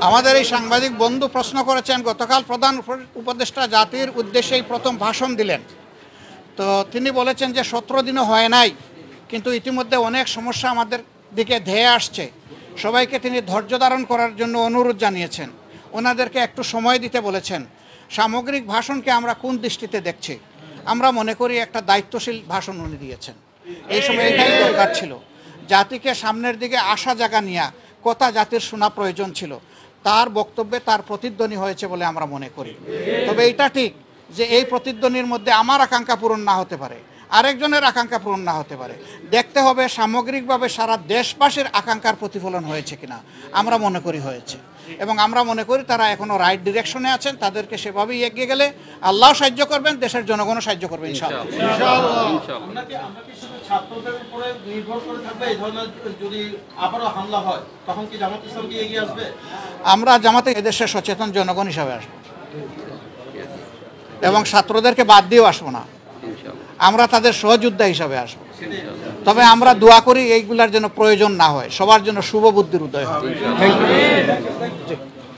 আমাদের এই সাংবাদিক বন্ধু প্রশ্ন করেছেন, গতকাল প্রধান উপদেষ্টা জাতির উদ্দেশ্যেই প্রথম ভাষণ দিলেন। তো তিনি বলেছেন যে 17 দিনও হয় নাই, কিন্তু ইতিমধ্যে অনেক সমস্যা আমাদের দিকে ধেয়ে আসছে। সবাইকে তিনি ধৈর্য ধারণ করার জন্য অনুরোধ জানিয়েছেন, ওনাদেরকে একটু সময় দিতে বলেছেন। সামগ্রিক ভাষণকে আমরা কোন দৃষ্টিতে দেখছি? আমরা মনে করি একটা দায়িত্বশীল ভাষণ উনি দিয়েছেন। এই সময় এটাই দরকার ছিল, জাতিকে সামনের দিকে আশা জায়গা নিয়ে কথা জাতির শোনা প্রয়োজন ছিল। তার বক্তব্যে তার প্রতিধ্বনি হয়েছে বলে আমরা মনে করি। তবে এটা ঠিক যে এই প্রতিধ্বনির মধ্যে আমার আকাঙ্ক্ষা পূরণ না হতে পারে, আরেকজনের আকাঙ্ক্ষা পূরণ না হতে পারে। দেখতে হবে সামগ্রিকভাবে সারা দেশবাসীর আকাঙ্ক্ষার প্রতিফলন হয়েছে কিনা। আমরা মনে করি হয়েছে, এবং আমরা মনে করি তারা এখনো রাইট ডিরেকশনে আছেন। তাদেরকে সেভাবেই এগিয়ে গেলে আল্লাহ সাহায্য করবেন, দেশের জনগণও সাহায্য করবে ইনশাআল্লাহ। ছাত্রদের উপরে নির্ভর করে থাকবে এই ধরনের যদি আবারও হামলা হয়, তখন কি জামাত ইসলাম কি এগিয়ে আসবে? আমরা জামাতে এদেশের সচেতন জনগণ হিসাবে আসবো, এবং ছাত্রদেরকে বাদ দিয়েও আসবো না। আমরা তাদের সহযোদ্ধা হিসাবে আসবো। তবে আমরা দোয়া করি এইগুলার যেন প্রয়োজন না হয়, সবার জন্য শুভ বুদ্ধির উদয় হয়।